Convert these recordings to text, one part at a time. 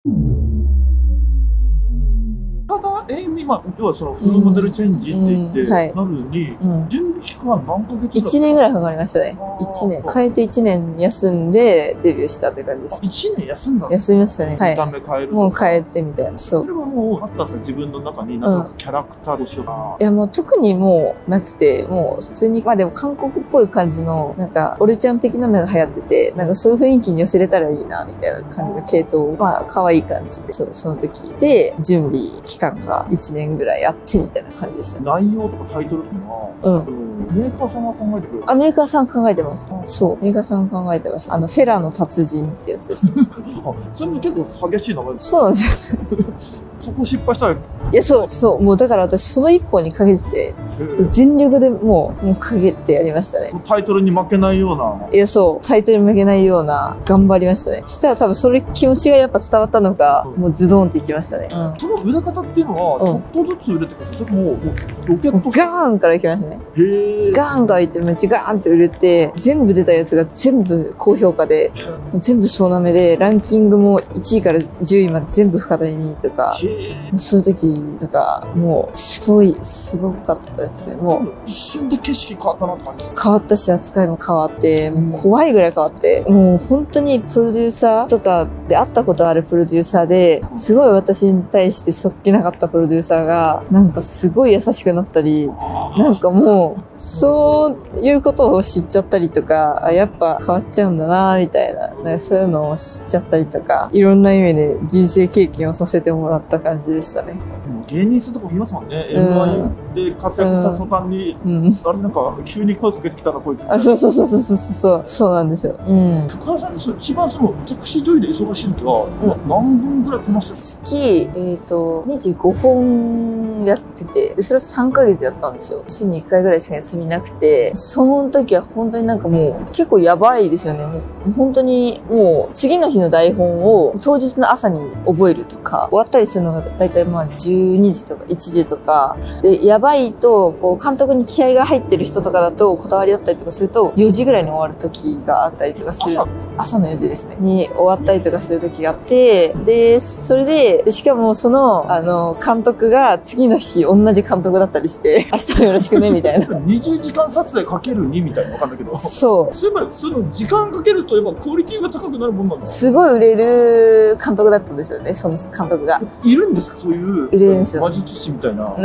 ただ、今、要はそのフルモデルチェンジって言ってなるのに、準備期間何ヶ月1年ぐらいかかりましたね。1年。変えて1年休んでデビューしたって感じです。1年休んだんです休みましたね。はい。見た目変える。もう変えてみたいな。そう。それはもうあったんですか、自分の中に、なんかキャラクターとしようか。いや、もう特にもうなくて、もう普通に、まあでも韓国っぽい感じの、なんか、オルちゃん的なのが流行ってて、なんかそういう雰囲気に寄せれたらいいな、みたいな感じの系統。まあ、可愛い感じで、その時で、準備期間が1年ぐらいやってみたいな感じでしたね。内容とかタイトルとかは、メーカーさんが考えてくれる？あ、メーカーさん考えてます。そう。メーカーさん考えてました。フェラの達人ってやつでした。あ、それも結構激しい名前です。そうなんですよ。そこ失敗したら。いや、そう。もうだから私、その一本にかけてて、全力でもうかけてやりましたね。タイトルに負けないような。いや、そう。タイトルに負けないような、頑張りましたね。したら多分それ気持ちがやっぱ伝わったのか、もうズドンっていきましたね。その売れ方っていうのは、ちょっとずつ売れてくるんですか？もうロケットガーンからいきましたね。ガーンからいってめっちゃガーンって売れて、全部出たやつが全部高評価で、全部総なめで、ランキングも1位から10位まで全部深谷にとか、そういう時とか、もう、すごかったですね。もう、一瞬で景色変わったなって感じですか？変わったし、扱いも変わって、もう怖いぐらい変わって、もう本当にプロデューサーとかで会ったことあるプロデューサーで、すごい私に対してそっけなかったプロデューサーが、なんかすごい優しくなったり、なんかもう、そういうことを知っちゃったりとか、あ、やっぱ変わっちゃうんだなみたいな、なんかそういうのを知っちゃったりとか、いろんな意味で人生経験をさせてもらった感じでしたね。芸人さんとかもいますもんね。M1 で活躍した途端に、あれなんか急に声かけてきたなこいつ。あ、そうなんですよ。福原さんで一番セクシー女優で忙しい時は、何本ぐらいこなしてるんですか？月、25本やってて、でそれは3ヶ月やったんですよ。週に1回ぐらいしか休みなくて、その時は本当になんかもう結構やばいですよね。本当にもう次の日の台本を当日の朝に覚えるとか、終わったりするのがだいたいまあ12時とか1時とか、で、やばいと、こう監督に気合が入ってる人とかだと、こだわりだったりとかすると、4時ぐらいに終わる時があったりとかする。朝の4時ですね。に終わったりとかする時があって、で、それで、しかもその、監督が次の日同じ監督だったりして、明日もよろしくね、みたいな。20時間撮影かける2みたいなのわかんないけど。そう。そういえば、その時間かけると、やっぱクオリティが高くなるもんなんだ。すごい売れる監督だったんですよね、その監督が。いるんですか、そういう。売れるんですよ。魔術師みたいな。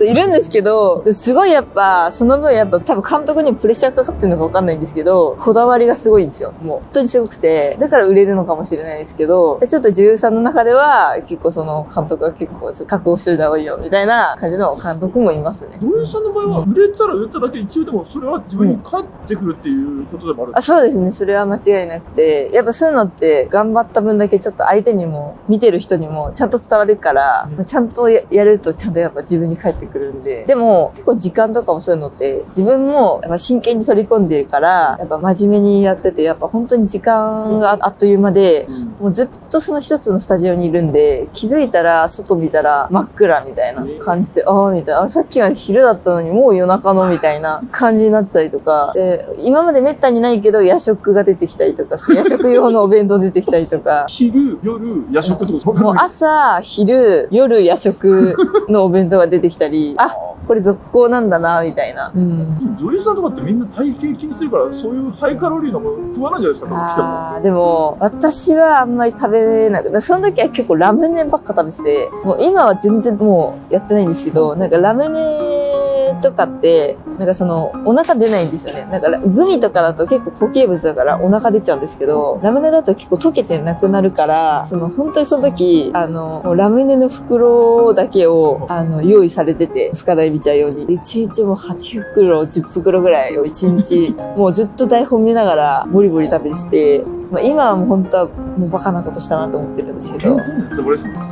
いるんですけど、すごいやっぱ、その分やっぱ多分監督にプレッシャーかかってるのかわかんないんですけど、こだわりがすごいんですよ。もう、本当にすごくて、だから売れるのかもしれないですけど、ちょっと女優さんの中では、結構その監督が結構ちょっと覚悟しといた方がいいよ、みたいな感じの監督もいますね。女優さんの場合は、売れたら売れただけ一応でも、それは自分に返ってくるっていうことでもあるんですか？そうですね。それは間違いなくて、やっぱそういうのって頑張った分だけちょっと相手にも、見てる人にもちゃんと伝わるから、ちゃんとやるとちゃんとやっぱ自分に返ってくるんで。でも、結構時間とかもそういうのって、自分もやっぱ真剣に取り込んでるから、やっぱ真面目にやってて、やっぱ本当に時間があっという間で、もうずっとその一つのスタジオにいるんで、気づいたら、外見たら真っ暗みたいな感じで、ああ、みたいな。さっきは昼だったのにもう夜中のみたいな感じになってたりとか、で、今までめったにないけど夜食が出てきたりとか、夜食用のお弁当出てきたりとか。昼、夜、夜食とかもう朝、昼、夜、夜食のお弁当が出てきたり、あ、これ続行なんだな、みたいな。女優さんとかってみんな体型気にするから、そういうハイカロリーなもの食わないじゃないですか、でも、私はあんまり食べなくて、その時は結構ラムネばっか食べてて、もう今は全然もうやってないんですけど、なんかラムネとかって、なんかその、お腹出ないんですよね。なんかグミとかだと結構固形物だからお腹出ちゃうんですけど、ラムネだと結構溶けてなくなるから、本当にその時、もうラムネの袋だけを、用意されてて、深田恵美ちゃん用に。1日も8袋、10袋ぐらいを1日、もうずっと台本見ながらボリボリ食べてて、まあ、今はもう本当はもうバカなことしたなと思ってるんですけど、も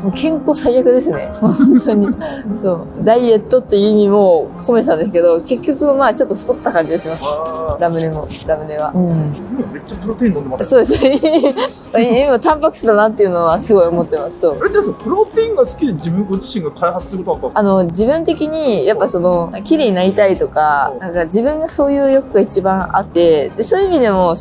う健康最悪ですね。本当に。そう。ダイエットっていう意味も込めてたんですけど、結局まあちょっと太った感じがします。ラムネは。今めっちゃプロテイン飲んでます。そうですね。今タンパク質だなっていうのはすごい思ってます。そう。あれですか、プロテインが好きでご自身が開発することだったんですか？自分的にやっぱ綺麗になりたいとか、なんか自分がそういう欲が一番あって、で、そういう意味でも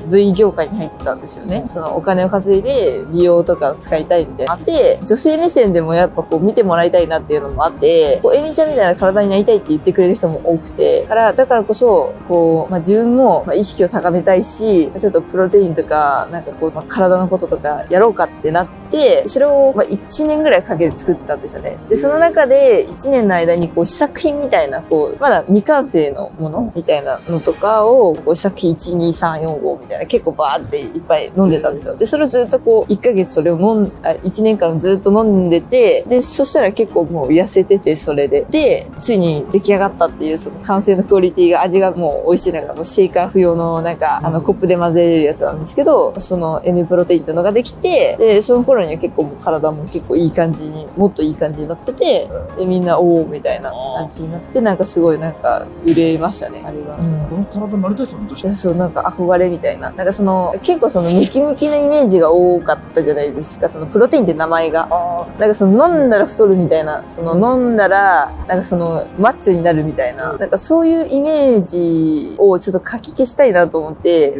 V 業界に入って、たんですよね。そのお金を稼いで美容とか使いたいみたいなのあって、女性目線でもやっぱこう見てもらいたいなっていうのもあって、こう、エミちゃんみたいな体になりたいって言ってくれる人も多くて、だからこそ、こう、自分も意識を高めたいし、ちょっとプロテインとか、なんかこう、体のこととかやろうかってなって、それを1年ぐらいかけて作ったんですよね。で、その中で1年の間にこう、試作品みたいな、こう、まだ未完成のものみたいなのとかを、こう、試作品1、2、3、4、5みたいな、結構バーっていっぱい飲んでたんですよ。で、それをずっとこう、1ヶ月それを1年間ずっと飲んでて、で、そしたら結構もう痩せてて、それで。で、ついに出来上がったっていう、その完成のクオリティが、味がもう美味しい、なんかもうシェイカー不要の、なんか、コップで混ぜれるやつなんですけど、その N プロテインっていうのができて、で、その頃には結構もう体も結構いい感じに、もっといい感じになってて、で、みんな、おーみたいな感じになって、なんかすごいなんか、売れましたね、あれは。この体になりたい人も女子そう、なんか憧れみたいな。なんかその、結構そのムキムキなイメージが多かったじゃないですか。そのプロテインって名前が。なんかその飲んだら太るみたいな。その飲んだら、なんかそのマッチョになるみたいな。なんかそういうイメージをちょっと書き消したいなと思って、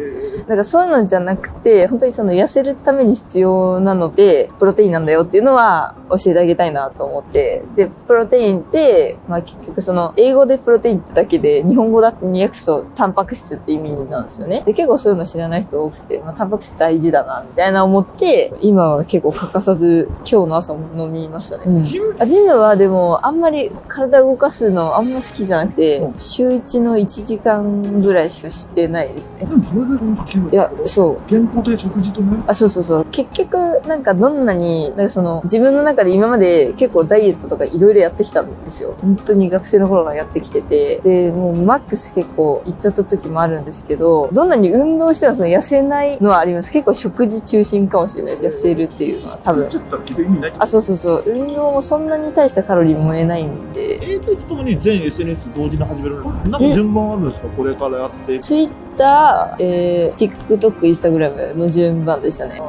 なんかそういうのじゃなくて、本当にその痩せるために必要なので、プロテインなんだよっていうのは教えてあげたいなと思って。で、プロテインって、結局その、英語でプロテインってだけで、日本語だって訳すとタンパク質って意味なんですよね。で、結構そういうの知らない人多くて、タンパク質大事だな、みたいな思って、今は結構欠かさず、今日の朝も飲みましたね。ジムはでも、あんまり体動かすのあんま好きじゃなくて、週1の1時間ぐらいしかしてないですね。でもそれで本当にいや、そう。健康的食事とね。そうそうそう。結局、なんかどんなに、なんかその、自分の中で今まで結構ダイエットとかいろいろやってきたんですよ。本当に学生の頃からやってきてて。で、もうマックス結構行っちゃった時もあるんですけど、どんなに運動してもその痩せないのはあります。結構食事中心かもしれないです。痩せるっていうのは多分。ちょっと意味ない。そうそうそう。運動もそんなに大したカロリーも得ないんで。とともに全 SNS 同時に始めるのなんか順番あるんですか、これからやって。Twitter、TikTok、Instagram の順番でしたね。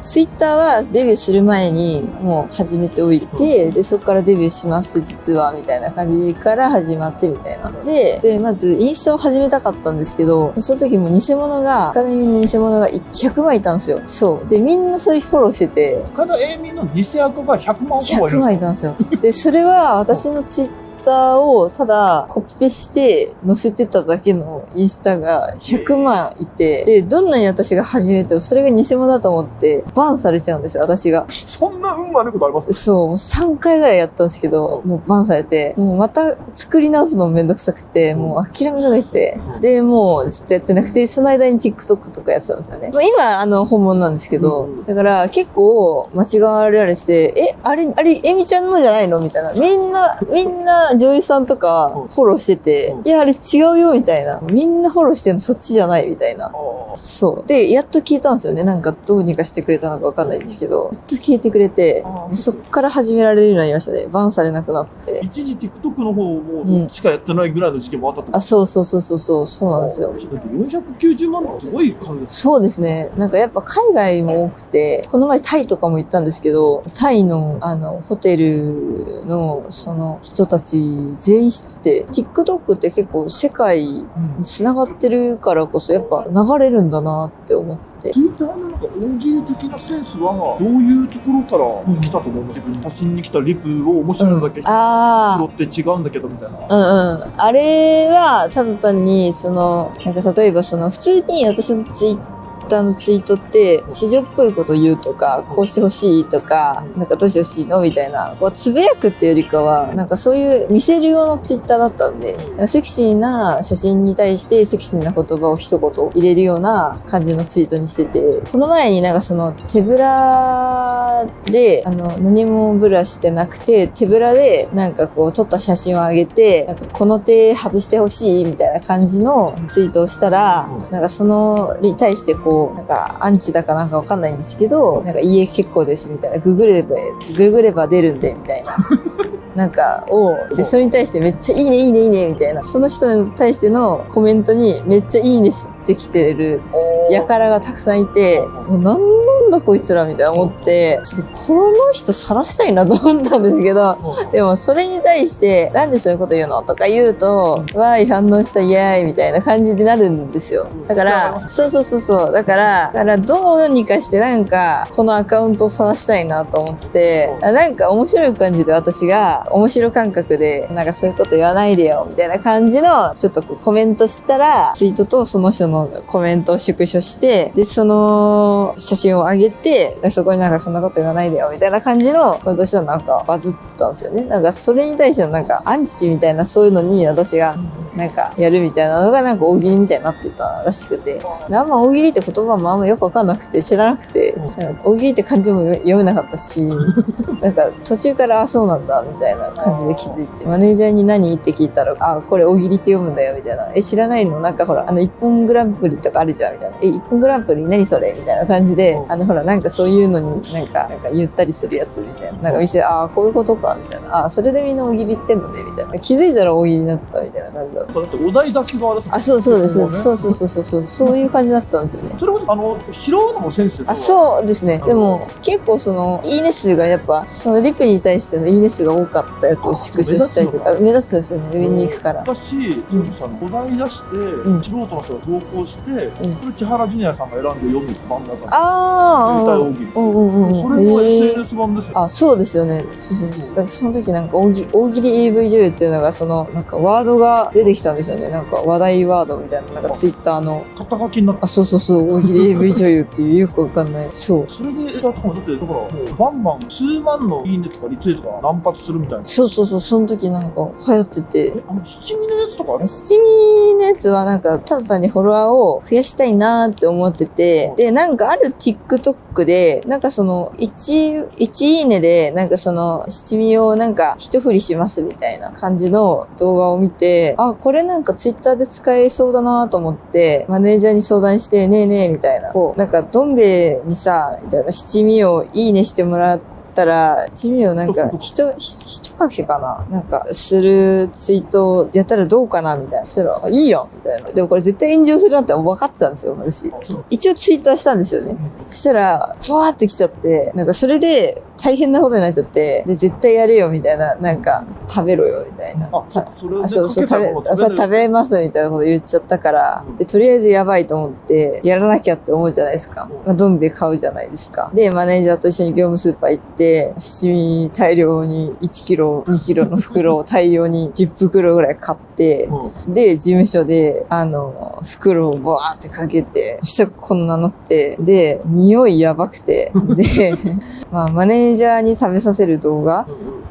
Twitter はデビューする前にもう始めておいて、で、そこからデビューします、実は、みたいな感じから始まってみたいなので、まずインスタを始めたかったんですけど、その時も偽物が、深田恵美の偽物が100万いたんですよ。そう。で、みんなそれフォローしてて。深田恵美の偽アカが100万100万いたんですよ。で、それは私のTwitterをただコピペして載せてただけのインスタが100万いて、で、どんなに私が始めてもそれが偽物だと思ってバンされちゃうんですよ、私が。そんな運悪いことあります？そう、もう3回ぐらいやったんですけど、もうバンされて、もうまた作り直すのめんどくさくて、もう諦めかけて、で、もうずっとやってなくて、その間に TikTok とかやってたんですよね。今、本物なんですけど、だから結構間違われてて、あれ、エミちゃんのじゃないのみたいな。みんな女優さんとかフォローしてて、いや、あれ違うよ、みたいな。みんなフォローしてるのそっちじゃない、みたいな。そう。で、やっと聞いたんですよね。なんかどうにかしてくれたのかわかんないんですけど、やっと聞いてくれて、そっから始められるようになりましたね。バンされなくなって。一時 TikTok の方もしかやってないぐらいの時期もあったと。そうなんですよ。490万ってすごい数です。そうですね。なんかやっぱ海外も多くて、この前タイとかも行ったんですけど、タイのホテルのその人たち全員知ってて、TikTok って結構世界に繋がってるからこそやっぱ流れるんだなって思って。Twitter のなんか大喜利的なセンスはどういうところから来たと思います？自分写真に来たリプを面白いのだけ拾って違うんだけどみたいな。あれはただ単になんか例えば普通に私のTwitterのツイートって地上っぽいこと言うとか、こうしてほしいとか、なんかどうしてほしいのみたいな、こうつぶやくっていうよりかは、なんかそういう見せる用のツイッターだったんで、セクシーな写真に対してセクシーな言葉を一言入れるような感じのツイートにしてて、この前になんか手ぶらで、何もブラしてなくて、手ぶらでなんかこう撮った写真を上げて、なんかこの手外してほしいみたいな感じのツイートをしたら、なんかに対してこう、なんかアンチだかなんかわかんないんですけど、なんか家結構ですみたいな、ググれば出るんでみたいな。なんかで、それに対してめっちゃいいねいいねいいねみたいな。その人に対してのコメントにめっちゃいいねしてきてる輩がたくさんいて、もう何のなんだこいつらみたいな思って、ちょっとこの人晒したいなと思ったんですけど、でもそれに対して、なんでそういうこと言うのとか言うと、わーい反応したイエーイみたいな感じになるんですよ。だから、そう。だからどうにかしてなんか、このアカウントを晒したいなと思って、なんか面白い感じで私が、面白感覚で、なんかそういうこと言わないでよ、みたいな感じの、ちょっとコメントしたら、ツイートとその人のコメントを縮小して、で、その写真を上げて、そこになんかそんなこと言わないでよ、みたいな感じの、私はなんかバズったんですよね。なんかそれに対してのなんかアンチみたいなそういうのに私がなんかやるみたいなのがなんか大喜利みたいになってたらしくて、あんま大喜利って言葉もあんまよくわかんなくて知らなくて、なんか大喜利って漢字も読めなかったし、なんか途中からあ、そうなんだみたいな感じで気づいて、マネージャーに何って聞いたら、あ、これ大喜利って読むんだよみたいな。知らないの？なんかほら、一本グランプリとかあるじゃんみたいな。一本グランプリ何それみたいな感じで、ほら、なんかそういうのになんか言ったりするやつみたいな。なんか見せて、あ、こういうことかみたいな。あ、それでみんな大喜利してんのねみたいな。気づいたら大喜利になってたみたいな感じだった。だってお題出す側ですもんね。あ、そうです。そういう感じだったんですよね。それこそ、拾うのもセンスですか？あ、そうですね。でも、結構いいね数がやっぱ、そのリプに対してのいいね数が多かったやつを縮小したりとか、目立つんですよね、上に行くから。昔、それこそお題出して、素人の人が投稿して、それ千原ジュニアさんが選んで読む番組だったんですよ。ああ、大喜利。それも SNS 版ですよ。あ、そうですよね。だからその時なんか大喜利 AV 女優っていうのがなんかワードが出てきたんですよね。なんか話題ワードみたいな、なんかツイッターの。肩書きになった。あ、そう、大喜利 AV 女優っていうよくわかんない。そう。それでだって、もうバンバン数万のいいねとかリツイートが乱発するみたいな。そう、その時なんか流行ってて。七味のやつとか七味のやつはなんか、ただ単にフォロワーを増やしたいなーって思ってて、で、なんかある TikTok で、なんか1いいねで、なんか七味をなんか一振りしますみたいな感じの動画を見て、あ、これなんか Twitter で使えそうだなと思って、マネージャーに相談して、ねえねえみたいな。なんかどん兵衛にさ、みたいな七味をいいねしてもらったら、七味をなんか一かけかななんかするツイートやったらどうかなみたいな。したら、いいよみたいな。でもこれ絶対炎上するなって分かってたんですよ、私。一応ツイートはしたんですよね。そしたら、ふわーってきちゃって、なんかそれで大変なことになっちゃって、で、絶対やれよみたいな、なんか、食べろよみたいな。食べますみたいなこと言っちゃったから、で、とりあえずやばいと思って、やらなきゃって思うじゃないですか。どん兵衛買うじゃないですか。で、マネージャーと一緒に業務スーパー行って、七味大量に1キロ、2キロの袋を大量に10袋ぐらい買って、で、事務所で、袋をバーってかけて、そしたらこんなのって、で、匂いやばくて、で、まあ、マネージャーに食べさせる動画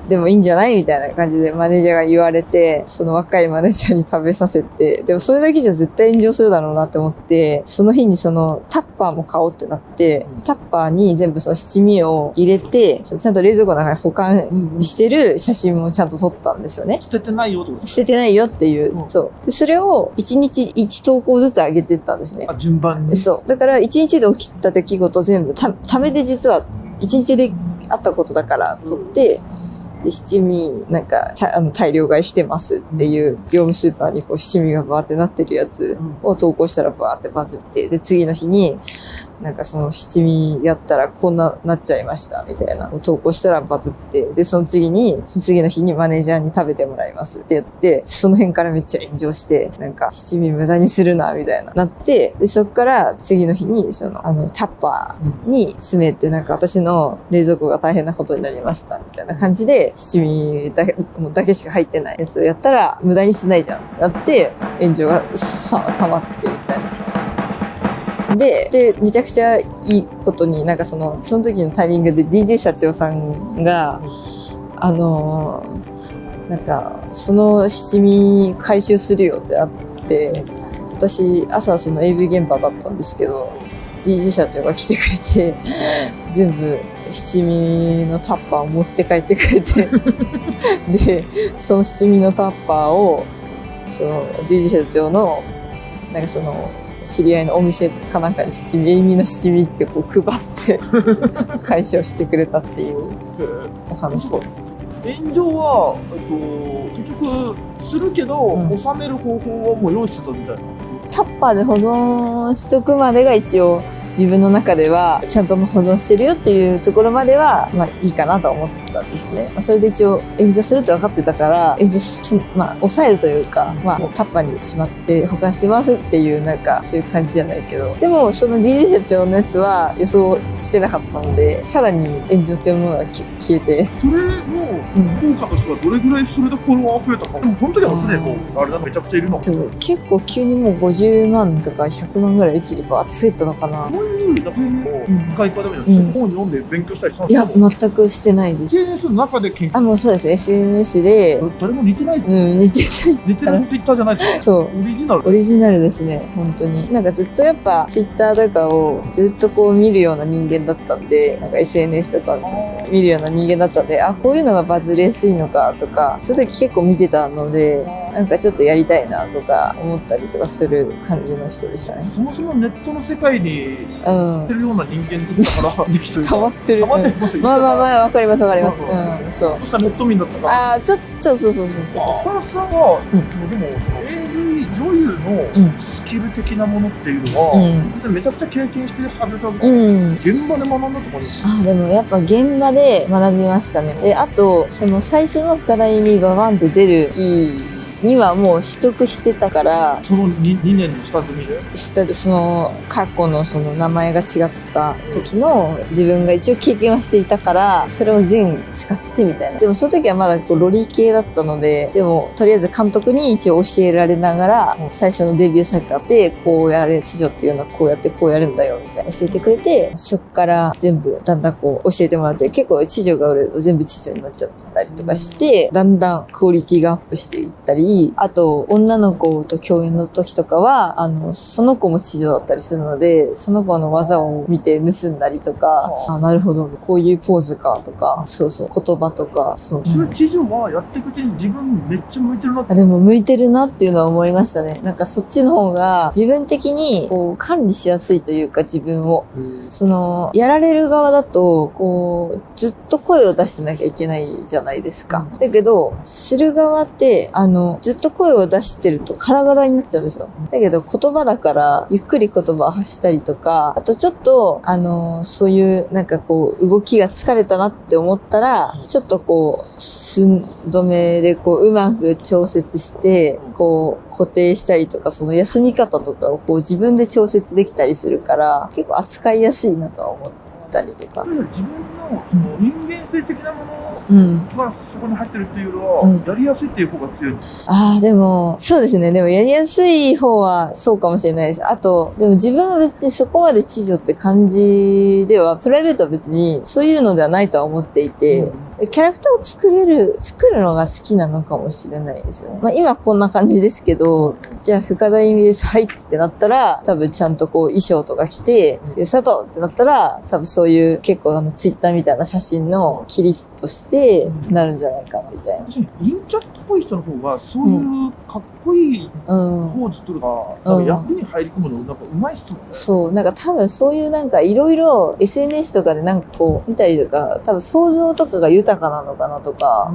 でもいいんじゃないみたいな感じでマネージャーが言われて、その若いマネージャーに食べさせて、でもそれだけじゃ絶対炎上するだろうなって思って、その日にタッパーも買おうってなって、タッパーに全部七味を入れて、ちゃんと冷蔵庫の中に保管してる写真もちゃんと撮ったんですよね。捨ててないよってことですか？捨ててないよっていう。そう。で、それを1日1投稿ずつ上げてったんですね。あ、順番に。そう。だから1日で起きた出来事全部、ためで実は1日であったことだから撮って、で、七味、なんか、大量買いしてますっていう業務スーパーに七味がバーってなってるやつを投稿したらバーってバズって、で、次の日に、なんか七味やったらこんなっちゃいましたみたいな投稿したらバズって、で、その次の日にマネージャーに食べてもらいますってやって、その辺からめっちゃ炎上して、なんか七味無駄にするなみたいななって、で、そっから次の日にタッパーに詰めて、なんか私の冷蔵庫が大変なことになりましたみたいな感じで、七味だけしか入ってないやつをやったら無駄にしないじゃんってなって、炎上が収まってみたいな。で、めちゃくちゃいいことに、なんかその時のタイミングで DJ 社長さんが、なんか、その七味回収するよってなって、私、朝AV 現場だったんですけど、DJ 社長が来てくれて、全部七味のタッパーを持って帰ってくれて、で、その七味のタッパーを、DJ 社長の、なんか知り合いのお店かなんかにエイミの七味って配って解消してくれたっていうお話。炎上は、結局するけど、収める方法はもう用意してたみたいな。タッパーで保存しとくまでが一応自分の中ではちゃんと保存してるよっていうところまでは、まあいいかなと思ったんですよね。まあ、それで一応炎上するって分かってたから、炎上まあ抑えるというか、まあもうタッパーにしまって保管してますっていうなんかそういう感じじゃないけど、でもその DJ 社長のやつは予想してなかったので、さらに炎上っていうものが消えて。それの効果としてはどれぐらいそれでフォロワー増えたか。でもその時はもうすでにもう、あれだめちゃくちゃいるの。結構急にもう50万とか100万ぐらい一気にバーって増えたのかな。こういうラブを使い方でも本読んで勉強したりしたんいや、ですか？全くしてないです。SNS の中で研究。あ、もうそうです。SNS で。誰も似てない。似てない。似てる Twitter じゃないですか。そう。オリジナル。オリジナルですね、本当に。なんかずっとやっぱ Twitter とかをずっとこう見るような人間だったんで、なんか SNS とか見るような人間だったんで、あ、こういうのがバズりやすいのかとか、そういう時結構見てたので、なんかちょっとやりたいなとか思ったりとかする感じの人でしたね。そもそもネットの世界にいてるような人間だからできてる。溜まってる。溜まってますよ。まあまあまあ、わかりますわかります。そう。そしたらネット民だったから。ああ、そう。スタンスさんは、でも AV 女優のスキル的なものっていうのは、めちゃくちゃ経験してはずだけど、現場で学んだと思います。ああ、でもやっぱ現場で学びましたね。で、あと、その最初の深田由美ババンって出る日にはもう取得してたから、その 2年の下積みでその過去のその名前が違った時の自分が一応経験をしていたから、それを全使ってみたいな。でもその時はまだこうロリ系だったので、でもとりあえず監督に一応教えられながら、最初のデビュー作があって、こうやれ、知女っていうのはこうやってこうやるんだよみたいな教えてくれて、そっから全部だんだんこう教えてもらって、結構知女が売れると全部知女になっちゃったりとかして、だんだんクオリティがアップしていったり、あと女の子と共演の時とかはその子も知女だったりするので、その子の技を見て盗んだりとか、あ、なるほどこういうポーズかとか、そう言葉とか、それ知女はやっていくうちに自分めっちゃ向いてるなって。でも向いてるなっていうのは思いましたね。なんかそっちの方が自分的にこう管理しやすいというか、自分をそのやられる側だとこうずっと声を出してなきゃいけないじゃないですか。だけどする側ってずっと声を出してるとカラガラになっちゃうんですよ。だけど言葉だからゆっくり言葉を発したりとか、あとちょっとそういうなんかこう動きが疲れたなって思ったら、ちょっとこう寸止めでこううまく調節してこう固定したりとか、その休み方とかをこう自分で調節できたりするから、結構扱いやすいなとは思ったりとか。自分のその人間性的なものがそこに入ってるっていうのは、やりやすいっていう方が強い。ああ、でも、そうですね。でもやりやすい方はそうかもしれないです。あと、でも自分は別にそこまで知女って感じでは、プライベートは別にそういうのではないとは思っていて、キャラクターを作るのが好きなのかもしれないですよね。まあ今こんな感じですけど、じゃあ深田由美です、はいってなったら、多分ちゃんとこう衣装とか着て、佐藤ってなったら、多分そういう結構ツイッターみたいな写真のキリッとしてなるんじゃないかなみたいな。陰キャっぽい人の方が、そういうかっこいいポーズ取るのが、役に入り込むの、なんかうまいっすもんね。そう、なんか多分そういうなんかいろいろ SNS とかでなんかこう見たりとか、多分想像とかが豊かなのかなとか、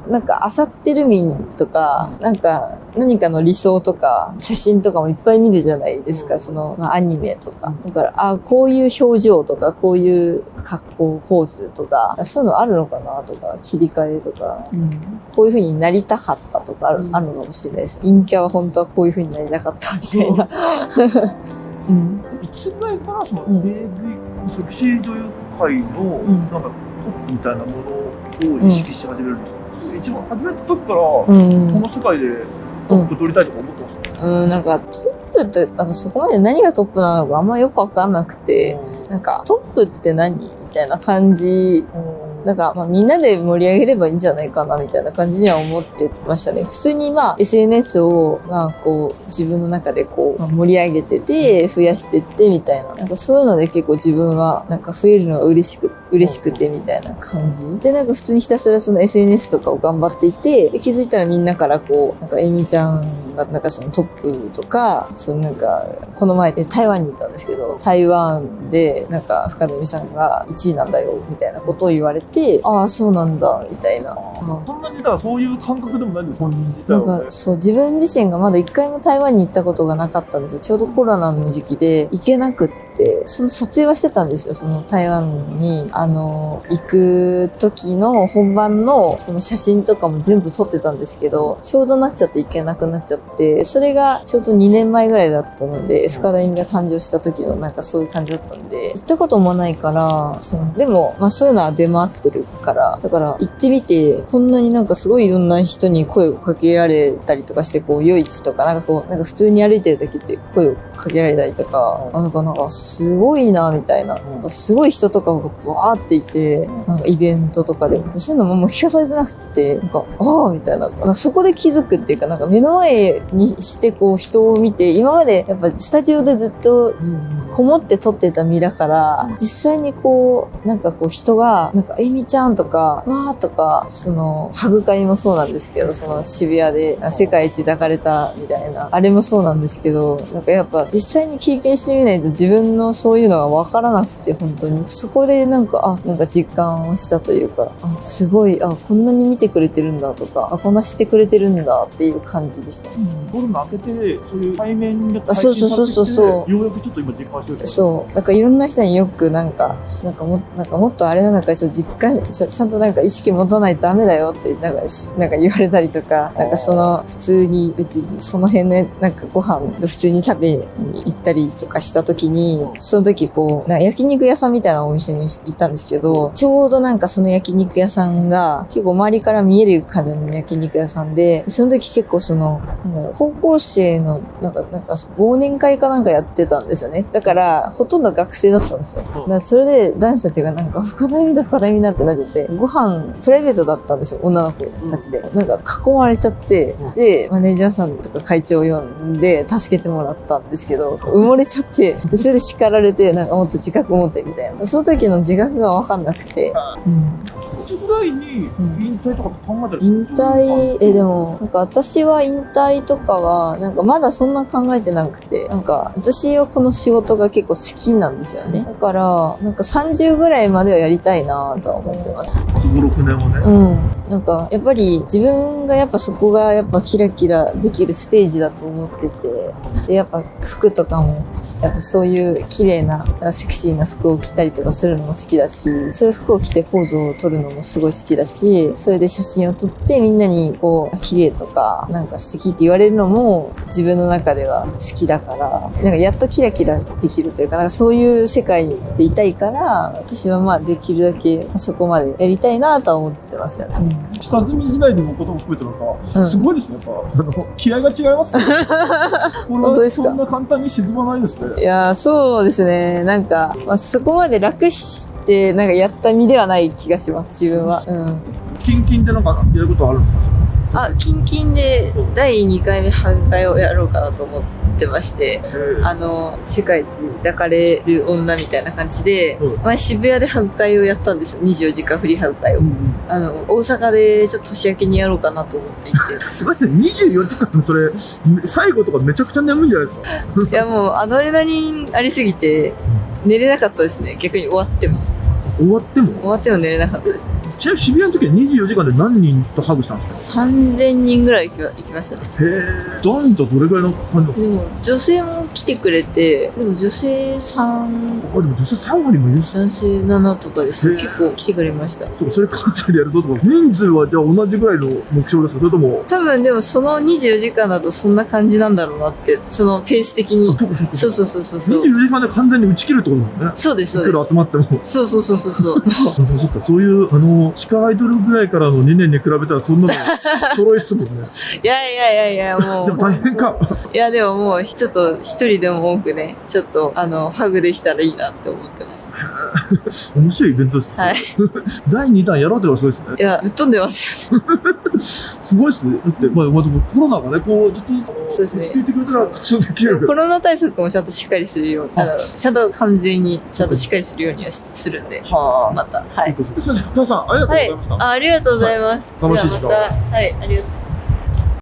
なんか漁ってる民とか、なんか何かの理想とか写真とかもいっぱい見るじゃないですか。その、アニメとか。だから、こういう表情とか、こういう格好、ポーズとか、そういうのあるのかなとか、切り替えとか、こういう風になりたかったとかあるのかもしれないです。陰キャは本当はこういう風になりたかったみたいな。いつぐらいからその AV、セクシー女優界のなんかトップみたいなものを意識し始めるんですか？一番始めた時から、この世界でトップ取りたいとか思ってました？なんかトップって、なんかそこまで何がトップなのかあんまよくわかんなくて、なんかトップって何みたいな感じ。なんか、みんなで盛り上げればいいんじゃないかなみたいな感じには思ってましたね。普通にSNS をこう自分の中でこう盛り上げてて増やしてってみたいな。なんかそういうので結構自分はなんか増えるのが嬉しくてみたいな感じ。で、なんか普通にひたすらその SNS とかを頑張っていて、で気づいたらみんなからこう、なんかエミちゃんがなんかそのトップとか、そのなんか、この前台湾に行ったんですけど、台湾でなんか深田由美さんが1位なんだよみたいなことを言われて、ああ、そうなんだ、みたいな。そんなにだからそういう感覚でもないんです、本人自体は、ね。なんか、そう、自分自身がまだ一回も台湾に行ったことがなかったんですよ。ちょうどコロナの時期で行けなくって、その撮影はしてたんですよ。その台湾に、行く時の本番のその写真とかも全部撮ってたんですけど、ちょうどなっちゃっていけなくなっちゃって、それがちょうど2年前ぐらいだったので、深田恵美が誕生した時のなんかそういう感じだったんで、行ったこともないから、でも、まあそういうのは出回ってるから、だから行ってみて、こんなになんかすごいいろんな人に声をかけられたりとかして、こう、夜市とか、なんかこう、なんか普通に歩いてるだけで声をかけられたりとか、なんかすごいな、みたいな。なんかすごい人とかがわーっていて、なんかイベントとかで、そういうのももう聞かされてなくて、なんか、ああ、みたいな。なんかそこで気づくっていうか、なんか目の前にしてこう人を見て、今までやっぱスタジオでずっとこもって撮ってた身だから、実際にこう、なんかこう人が、なんか、えみちゃんとか、わーとか、その、ハグ会もそうなんですけど、その渋谷で世界一抱かれたみたいな、あれもそうなんですけど、なんかやっぱ実際に経験してみないと自分のそういうのがわからなくて、本当に。そこでなんか、なんか実感をしたというか、すごい、こんなに見てくれてるんだとか、こんなしてくれてるんだっていう感じでした。コロナ明けて、そういう対面で体そう験されてきて、そう。ようやくちょっと今実感してる。そう。なんかいろんな人によくなんかもっとあれなのか、ちょっと実感、ちゃんとなんか意識持たないとダメだよって、なんか言われたりとか、なんかその、普通に、その辺ね、なんかご飯普通に食べに行ったりとかした時に、その時こう、焼肉屋さんみたいなお店に行ったんですけど、ちょうどなんかその焼肉屋さんが、結構周りから見える感じの焼肉屋さんで、その時結構その、高校生の、なんか忘年会かなんかやってたんですよね。だから、ほとんど学生だったんですよ。だからそれで男子たちがなんか、深田恵美だってなっちゃって、ご飯、プライベートだったんですよ、女の子たちで。なんか囲まれちゃって、で、マネージャーさんとか会長を呼んで、助けてもらったんですけど、埋もれちゃって、でそれで叱られて、なんかもっと自覚持ってみたいな。その時の自覚がわかんなくて。いつぐらいに引退とか考えたりする引退、でも、なんか私は引退とかは、なんかまだそんな考えてなくて、なんか私はこの仕事が結構好きなんですよね。だから、なんか30ぐらいまではやりたいなとは思ってます。5、6年をね。なんか、やっぱり自分がやっぱそこがやっぱキラキラできるステージだと思ってて、で、やっぱ服とかも、やっぱそういう綺麗な、セクシーな服を着たりとかするのも好きだし、そういう服を着てポーズを撮るのもすごい好きだし、それで写真を撮ってみんなにこう、綺麗とか、なんか素敵って言われるのも自分の中では好きだから、なんかやっとキラキラできるというか、なんかそういう世界でいたいから、私はまあできるだけそこまでやりたいなとは思ってますよね。下積み以外のことも含めてなんか、すごいですね。やっぱ、気合が違いますね。これはそんな簡単に沈まないですね。いやー、そうですね。なんか、そこまで楽してなんかやった身ではない気がします、自分は。キンキンでなんかやることはあるんですか？キンキンで第2回目ハグ会をやろうかなと思ってまして、世界一抱かれる女みたいな感じで、前渋谷でハグ会をやったんですよ。24時間フリーハグ会を。大阪でちょっと年明けにやろうかなと思っていて。すごいですね。24時間、それ、最後とかめちゃくちゃ眠いんじゃないですか？いやもうアドレナリンありすぎて、寝れなかったですね。逆に終わっても寝れなかったですね。ちなみに渋谷の時は24時間で何人とハグしたんですか？3000人ぐらい行きましたね。へぇー。男女どれぐらいの感じ？でも、女性も来てくれて、でも女性3、でも女性3割もいるんです男性7とかですね。結構来てくれました。そう、それ関西でやるぞとか、人数はじゃあ同じぐらいの目標ですか？それとも。多分でもその24時間だとそんな感じなんだろうなって、そのペース的に。そう。24時間で完全に打ち切るってことだもんね。そうです。いくら集まっても。そう。そっか、そういう、地下アイドルぐらいからの2年に比べたらそんなの、揃いっすもんね。いや、もう。でも大変か。いや、でももう、ちょっと一人でも多くね、ちょっと、ハグできたらいいなって思ってます。面白いイベントですね。はい。第2弾やろうってのはすごいですね。いや、ぶっ飛んでますよね。すごいですね。だって、まあ、でもコロナがね、こう、ずっと、そうですね。落ち着いてくれたら、ちょっとできる。コロナ対策もちゃんとしっかりするように、ちゃんと完全に、ちゃんとしっかりするようにはするんで、また、はい。すみません、深田さん、ありがとうございました。ありがとうございます。楽しい時間。ではまた、はい、ありがとうございます。